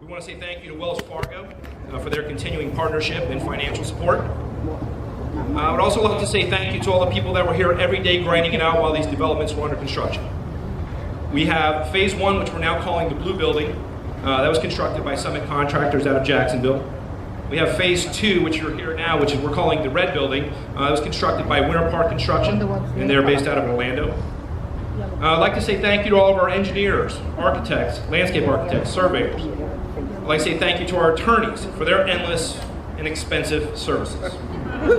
We want to say thank you to Wells Fargo for their continuing partnership and financial support. I would also like to say thank you to all the people that were here every day grinding it out while these developments were under construction. We have phase one, which we're now calling the Blue Building. That was constructed by Summit Contractors out of Jacksonville. We have phase two, which you're here now, which we're calling the Red Building. That was constructed by Winter Park Construction, and they're based out of Orlando. I'd like to say thank you to all of our engineers, architects, landscape architects, surveyors. I'd like to say thank you to our attorneys for their endless and expensive services. I'd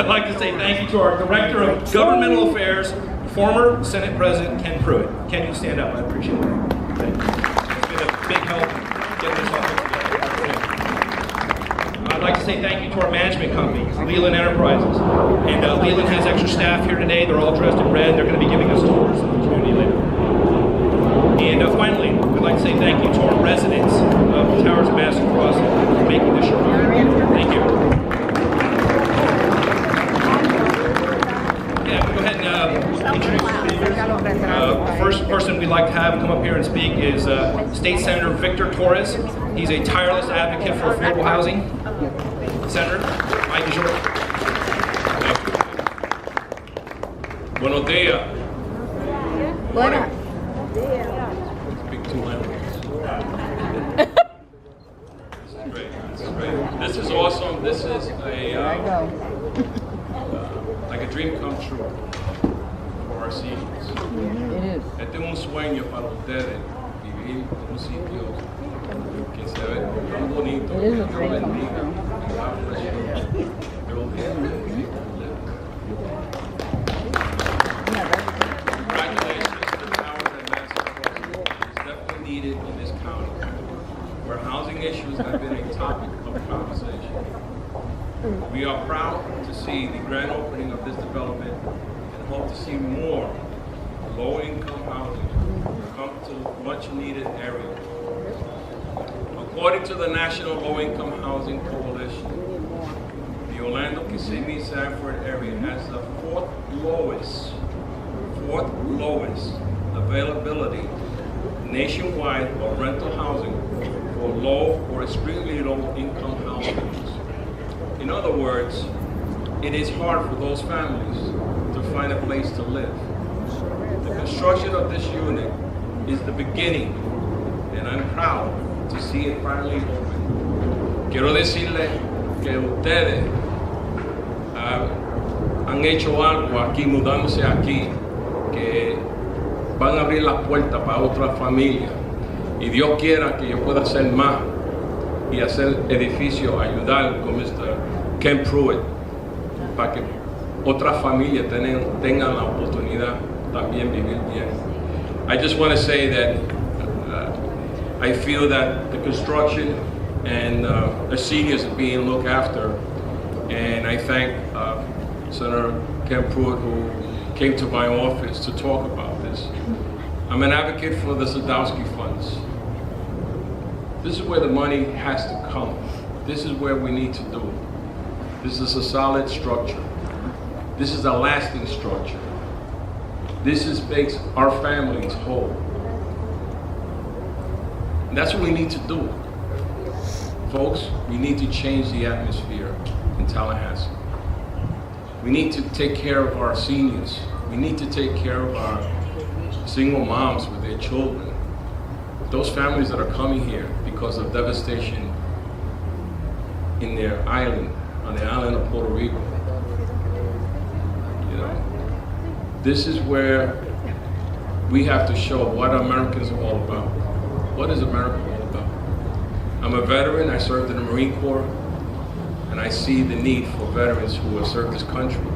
like to say thank you to our Director of Governmental Affairs, former Senate President Ken Pruitt. Ken, you stand up. I appreciate it. Thank you. It's been a big help getting this all put together. I'd like to say thank you to our management company, Leland Enterprises. And Leland has extra staff here today. They're all dressed in red. They're going to be giving us tours of the community later. And finally, I'd like to say thank you to our residents of the Towers of Madison Crossing for making this show. Thank you. Yeah, go ahead and introduce the first person we'd like to have come up here and speak is State Senator Victor Torres. He's a tireless advocate for affordable housing. Senator, Mike is yours. Buenos días. Bueno. Speak too loud. This is great. This is great. This is awesome. This is like a dream come true for our seniors. It is. Este es un sueño para ustedes, vivir en un sitio que se ve tan bonito, It is a dream come true. Congratulations to the Towers and Madison Crossing. It's definitely needed in this county, where housing issues have been a topic of conversation. We are proud to see the grand opening of this development and hope to see more low-income housing come to much-needed areas. According to the National Low-Income Housing Coalition, the Orlando, Kissimmee, Sanford area has the fourth lowest availability nationwide of rental housing for low or extremely low-income households. In other words, it is hard for those families to find a place to live. The construction of this unit is the beginning, and I'm proud to see it finally open. Quiero decirle que ustedes han hecho algo aquí, mudándose aquí, que van a abrir las puertas para otras familias. Y Dios quiera que yo pueda hacer más y hacer edificios, ayudar con Mr. Ken Pruitt, para que otras familias tengan la oportunidad también vivir bien. I just want to say that I feel that the construction and the seniors are being looked after, and I thank Senator Ken Pruitt, who came to my office to talk about this. I'm an advocate for the Sadowski funds. This is where the money has to come. This is where we need to do it. This is a solid structure. This is a lasting structure. This makes our families whole. And that's what we need to do. Folks, we need to change the atmosphere in Tallahassee. We need to take care of our seniors. We need to take care of our single moms with their children. Those families that are coming here because of devastation in their island, on the island of Puerto Rico. You know, this is where we have to show what Americans are all about. What is America all about? I'm a veteran. I served in the Marine Corps, and I see the need for veterans who have served this country.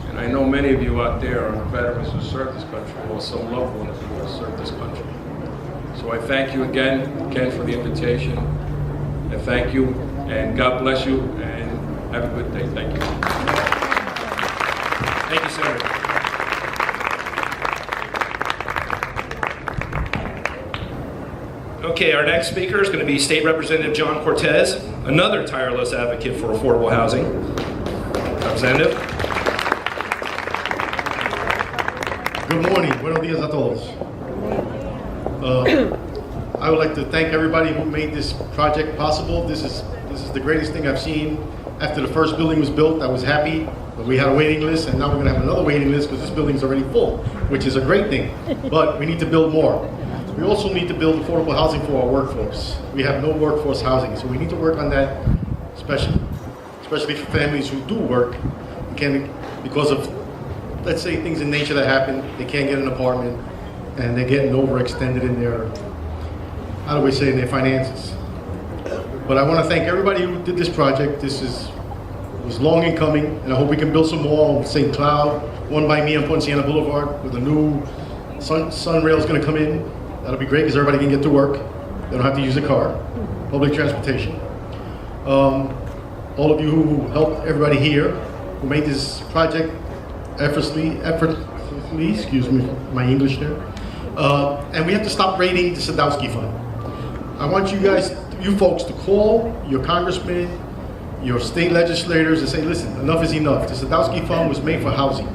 And I know many of you out there are veterans who served this country, or some loved ones who have served this country. So I thank you again, Ken, for the invitation. And thank you, and God bless you, and have a good day. Thank you. Thank you, Senator. Okay, our next speaker is going to be State Representative John Cortes, another tireless advocate for affordable housing. Representative. Good morning. Buenos días a todos. I would like to thank everybody who made this project possible. This is the greatest thing I've seen. After the first building was built, I was happy, but we had a waiting list, and now we're going to have another waiting list because this building's already full, which is a great thing. But we need to build more. We also need to build affordable housing for our workforce. We have no workforce housing, so we need to work on that, especially for families who do work, because of, let's say, things in nature that happen. They can't get an apartment, and they're getting overextended in their, how do we say, in their finances. But I want to thank everybody who did this project. This was long in coming, and I hope we can build some more on St. Cloud, one by me on Poinciana Boulevard, with a new sun rail is going to come in. That'll be great because everybody can get to work. They don't have to use a car. Public transportation. All of you who helped everybody here, who made this project effortlessly, excuse me, my English there. And we have to stop raiding the Sadowski Fund. I want you folks to call your congressmen, your state legislators and say, listen, enough is enough. The Sadowski Fund was made for housing.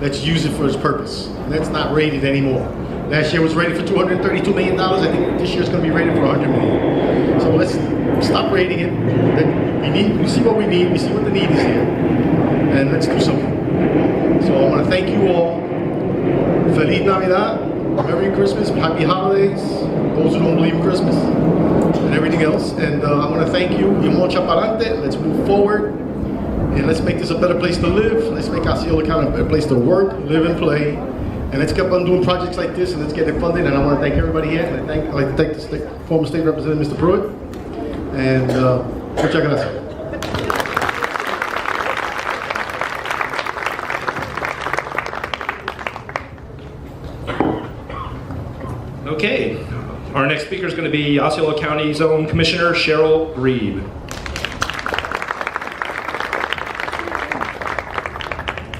Let's use it for its purpose. Let's not raid it anymore. Last year was rated for $232 million. I think this year's going to be rated for $100 million. So let's stop raiding it. We see what we need. We see what the need is here. And let's do something. So I want to thank you all. Feliz Navidad. Merry Christmas. Happy holidays. Those who don't believe in Christmas. And everything else. And I want to thank you. Y mucho pa'lante. Let's move forward. And let's make this a better place to live. Let's make Osceola County a better place to work, live, and play. And let's keep on doing projects like this, and let's get it funded. And I want to thank everybody here. And I'd like to thank the former state representative, Mr. Pruitt. And muchas gracias. Okay, our next speaker is going to be Osceola County Zone Commissioner Cheryl Grieb.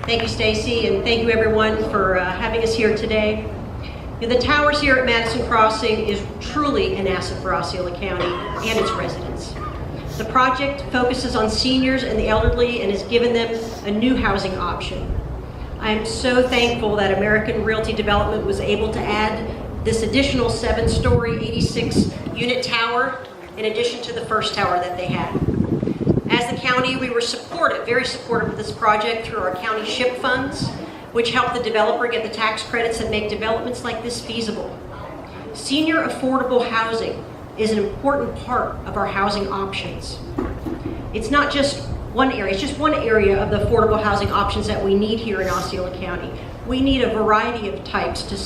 Thank you, Stacy, and thank you everyone for having us here today. The towers here at Madison Crossing is truly an asset for Osceola County and its residents. The project focuses on seniors and the elderly and has given them a new housing option. I am so thankful that American Realty Development was able to add this additional 7-story, 86-unit tower in addition to the first tower that they had. As the county, we were very supportive of this project through our county SHIP funds, which help the developer get the tax credits that make developments like this feasible. Senior affordable housing is an important part of our housing options. It's not just one area, it's just one area of the affordable housing options that we need here in Osceola County. We need a variety of types to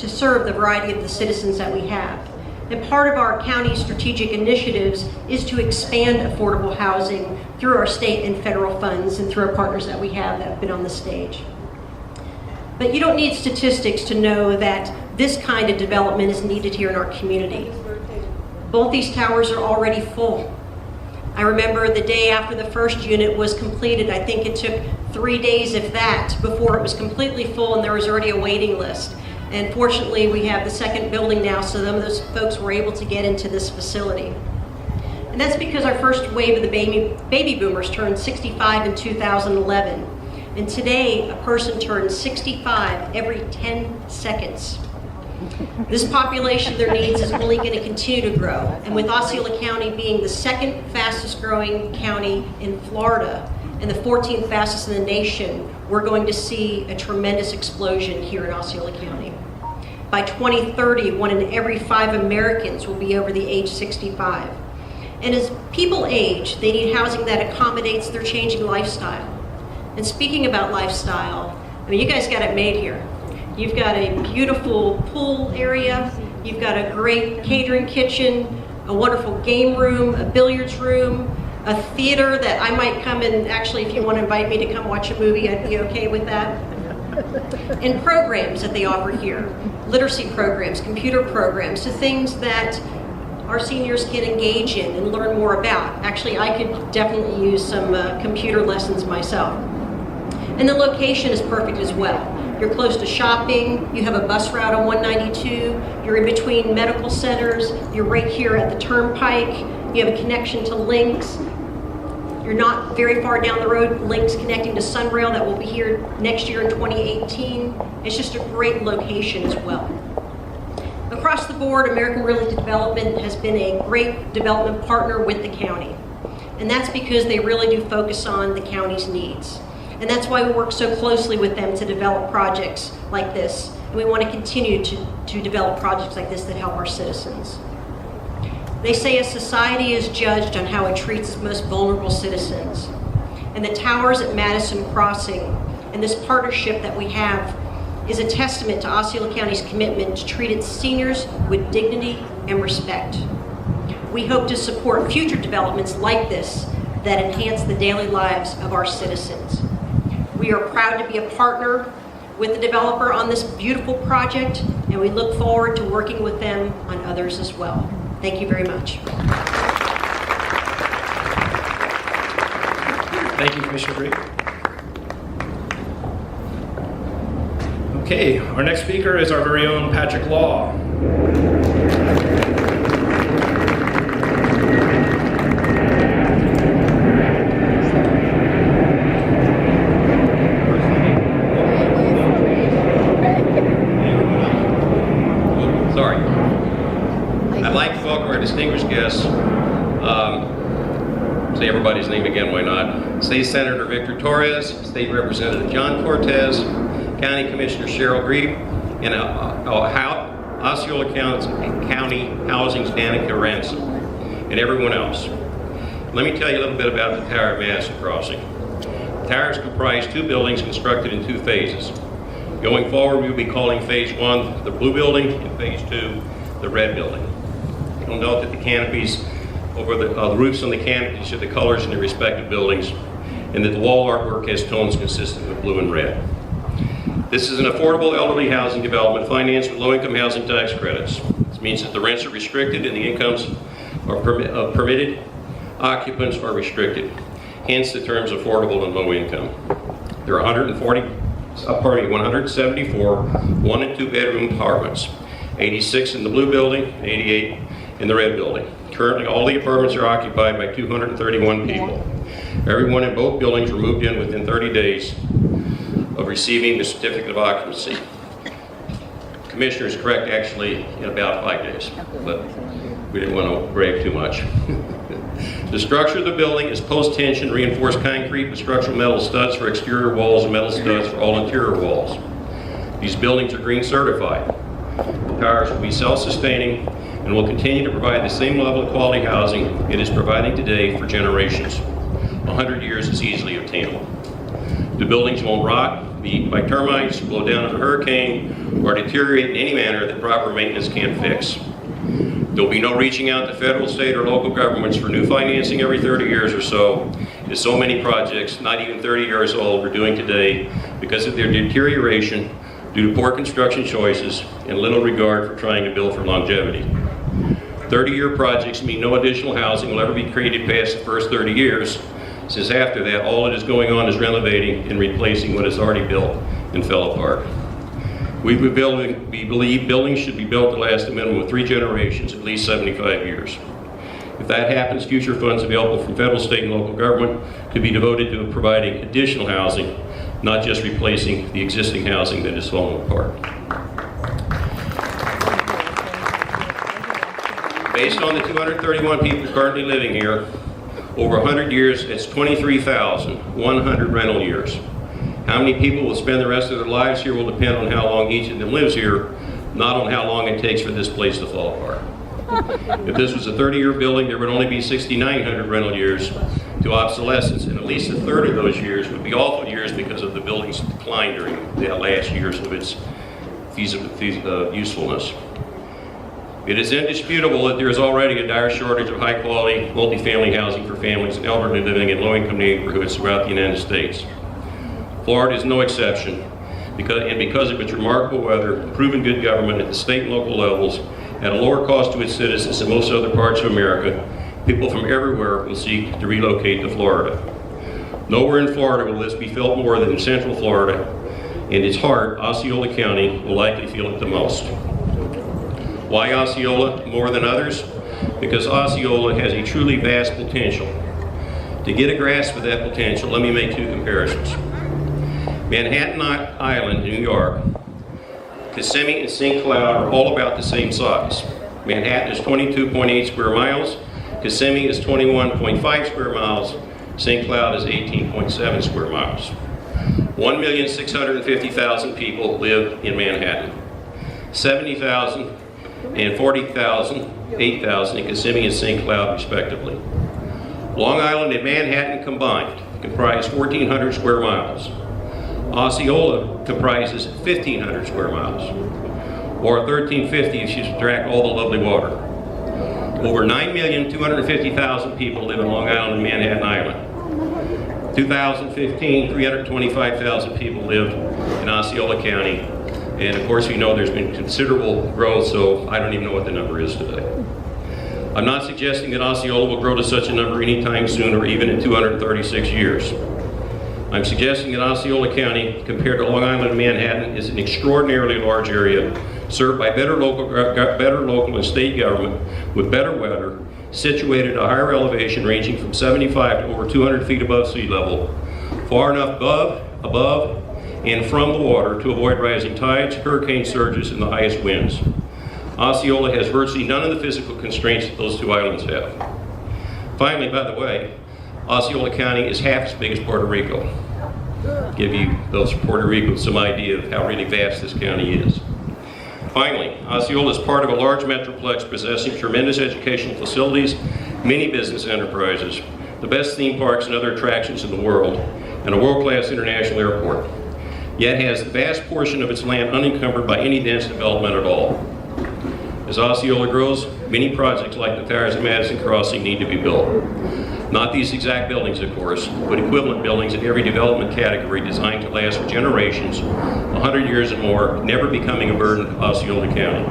serve the variety of the citizens that we have. And part of our county strategic initiatives is to expand affordable housing through our state and federal funds and through our partners that we have that have been on the stage. But you don't need statistics to know that this kind of development is needed here in our community. Both these towers are already full. I remember the day after the first unit was completed, I think it took 3 days, if that, before it was completely full and there was already a waiting list. And fortunately, we have the second building now, so some of those folks were able to get into this facility. And that's because our first wave of the baby boomers turned 65 in 2011. And today, a person turns 65 every 10 seconds. This population, their needs is only going to continue to grow. And with Osceola County being the second fastest growing county in Florida and the 14th fastest in the nation, we're going to see a tremendous explosion here in Osceola County. By 2030, 1 in every 5 Americans will be over the age 65. And as people age, they need housing that accommodates their changing lifestyle. And speaking about lifestyle, I mean, you guys got it made here. You've got a beautiful pool area, you've got a great catering kitchen, a wonderful game room, a billiards room, a theater that I might come and actually, if you want to invite me to come watch a movie, I'd be okay with that. And programs that they offer here, literacy programs, computer programs, the things that our seniors can engage in and learn more about. Actually, I could definitely use some computer lessons myself. And the location is perfect as well. You're close to shopping, you have a bus route on 192, you're in between medical centers, you're right here at the Turnpike, you have a connection to links. You're not very far down the road, links connecting to Sunrail that will be here next year in 2018. It's just a great location as well. Across the board, American Realty Development has been a great development partner with the county. And that's because they really do focus on the county's needs. And that's why we work so closely with them to develop projects like this. And we want to continue to develop projects like this that help our citizens. They say a society is judged on how it treats its most vulnerable citizens. And the towers at Madison Crossing and this partnership that we have is a testament to Osceola County's commitment to treat its seniors with dignity and respect. We hope to support future developments like this that enhance the daily lives of our citizens. We are proud to be a partner with the developer on this beautiful project, and we look forward to working with them on others as well. Thank you very much. Thank you, Commissioner Grieb. Okay, our next speaker is our very own Patrick Law. Sorry. I'd like to welcome our distinguished guests. Say everybody's name again, why not? State Senator Victor Torres, State Representative John Cortes, County Commissioner Cheryl Grieb, and Osceola County Housing's Danica Ransom, and everyone else. Let me tell you a little bit about the Tower of Madison Crossing. The towers comprise two buildings constructed in two phases. Going forward, we will be calling Phase 1 the blue building and Phase 2 the red building. You'll note that the canopies over the roofs on the canopies show the colors in the respective buildings, and that the wall artwork has tones consistent with blue and red. This is an affordable elderly housing development financed with low-income housing tax credits. This means that the rents are restricted and the incomes of permitted occupants are restricted. Hence the terms affordable and low income. There are 174 one and two bedroom apartments, 86 in the blue building and 88 in the red building. Currently, all the apartments are occupied by 231 people. Everyone in both buildings were moved in within 30 days of receiving the certificate of occupancy. Commissioner is correct, actually, in about 5 days, but we didn't want to brag too much. The structure of the building is post-tension reinforced concrete with structural metal studs for exterior walls and metal studs for all interior walls. These buildings are green certified. The towers will be self-sustaining and will continue to provide the same level of quality housing it is providing today for generations. 100 years is easily obtainable. The buildings won't rot, be eaten by termites, blow down in a hurricane, or deteriorate in any manner that proper maintenance can't fix. There'll be no reaching out to federal, state, or local governments for new financing every 30 years or so, as so many projects, not even 30 years old, are doing today because of their deterioration due to poor construction choices and little regard for trying to build for longevity. 30-year projects mean no additional housing will ever be created past the first 30 years, since after that, all that is going on is renovating and replacing what is already built and fell apart. We believe buildings should be built to last a minimum of 3 generations, at least 75 years. If that happens, future funds available from federal, state, and local government could be devoted to providing additional housing, not just replacing the existing housing that is falling apart. Based on the 231 people currently living here, over 100 years, it's 23,100 rental years. How many people will spend the rest of their lives here will depend on how long each of them lives here, not on how long it takes for this place to fall apart. If this was a 30-year building, there would only be 6,900 rental years to obsolescence, and at least a third of those years would be awful years because of the building's decline during the last years of its usefulness. It is indisputable that there is already a dire shortage of high-quality multifamily housing for families and elderly living in low-income neighborhoods throughout the United States. Florida is no exception, because of its remarkable weather, proven good government at the state and local levels, at a lower cost to its citizens than most other parts of America, people from everywhere will seek to relocate to Florida. Nowhere in Florida will this be felt more than in Central Florida, and its heart, Osceola County, will likely feel it the most. Why Osceola more than others? Because Osceola has a truly vast potential. To get a grasp of that potential, let me make two comparisons. Manhattan Island, New York, Kissimmee and St. Cloud are all about the same size. Manhattan is 22.8 square miles, Kissimmee is 21.5 square miles, St. Cloud is 18.7 square miles. 1,650,000 people live in Manhattan. 70,000 and 40,000, 8,000 in Kissimmee and St. Cloud respectively. Long Island and Manhattan combined comprise 1,400 square miles. Osceola comprises 1,500 square miles, or 1,350 if you subtract all the lovely water. Over 9,250,000 people live in Long Island and Manhattan Island. 2015, 325,000 people lived in Osceola County, and of course we know there's been considerable growth, so I don't even know what the number is today. I'm not suggesting that Osceola will grow to such a number anytime soon or even in 236 years. I'm suggesting that Osceola County, compared to Long Island and Manhattan, is an extraordinarily large area served by better local and state government with better weather, situated at a higher elevation ranging from 75 to over 200 feet above sea level, far enough above and from the water to avoid rising tides, hurricane surges, and the highest winds. Osceola has virtually none of the physical constraints that those two islands have. Finally, by the way, Osceola County is half as big as Puerto Rico. Give you those Puerto Ricans some idea of how really vast this county is. Finally, Osceola is part of a large metroplex possessing tremendous educational facilities, many business enterprises, the best theme parks and other attractions in the world, and a world-class international airport, yet has the vast portion of its land unencumbered by any dense development at all. As Osceola grows, many projects like the towers at Madison Crossing need to be built. Not these exact buildings, of course, but equivalent buildings in every development category designed to last for generations, 100 years and more, never becoming a burden to Osceola County.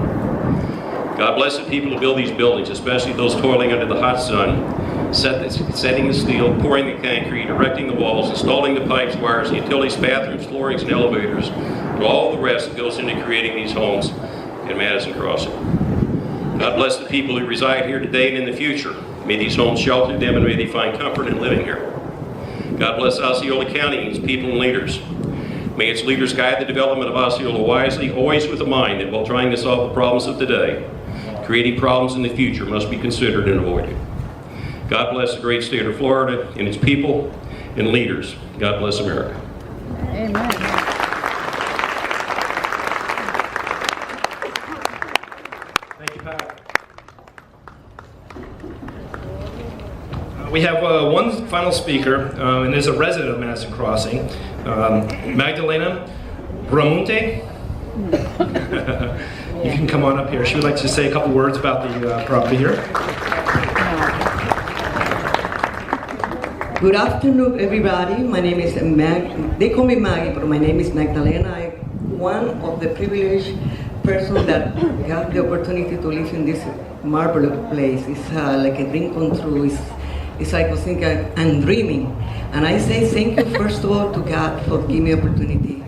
God bless the people who build these buildings, especially those toiling under the hot sun, setting the steel, pouring the concrete, erecting the walls, installing the pipes, wires, utilities, bathrooms, floorings, and elevators, and all the rest that goes into creating these homes in Madison Crossing. God bless the people who reside here today and in the future. May these homes shelter them and may they find comfort in living here. God bless Osceola County and its people and leaders. May its leaders guide the development of Osceola wisely, always with a mind that while trying to solve the problems of today, creating problems in the future must be considered and avoided. God bless the great state of Florida and its people and leaders. God bless America. Amen. Thank you, Pat. We have one final speaker, and is a resident of Madison Crossing, Magdalena Bramunte. You can come on up here. She would like to say a couple words about the property here. Good afternoon, everybody. My name is Maggie. They call me Maggie, but my name is Magdalena. I'm one of the privileged persons that got the opportunity to live in this marvelous place. It's like a dream come true. It's like I think I'm dreaming. And I say thank you, first of all, to God for giving me opportunity,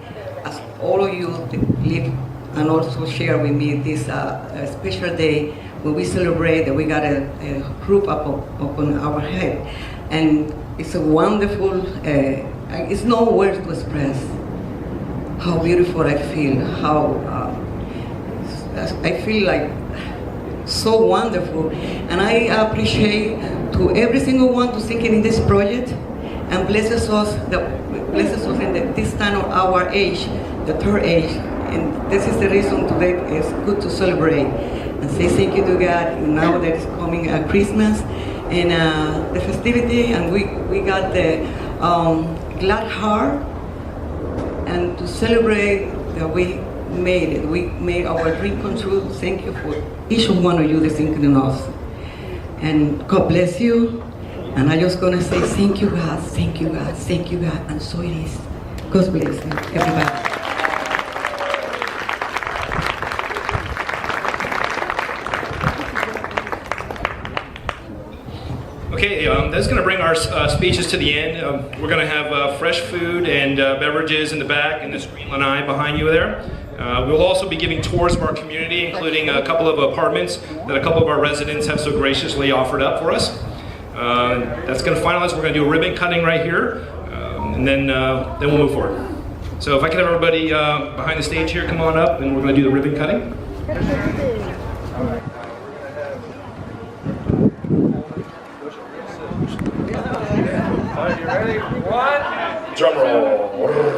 as all of you live and also share with me this special day when we celebrate that we got a roof up on our head. And it's a wonderful, it's no words to express how beautiful I feel, how I feel like so wonderful. And I appreciate to every single one to thinking in this project and blesses us in this time of our age, the third age. And this is the reason today is good to celebrate and say thank you to God. Now that it's coming Christmas and the festivity, and we got the glad heart, and to celebrate that we made it. We made our dream come true. Thank you for each one of you that's thinking in us. And God bless you. And I'm just gonna say thank you, God, thank you, God, thank you, God. And so it is. God bless you, everybody. Okay, that's going to bring our speeches to the end. We're going to have fresh food and beverages in the back and the screen lanai behind you there. We'll also be giving tours of our community, including a couple of apartments that a couple of our residents have so graciously offered up for us. That's going to finalize. We're going to do a ribbon cutting right here, and then we'll move forward. So if I can have everybody behind the stage here, come on up, and we're going to do the ribbon cutting. Are you ready? One. Drum roll.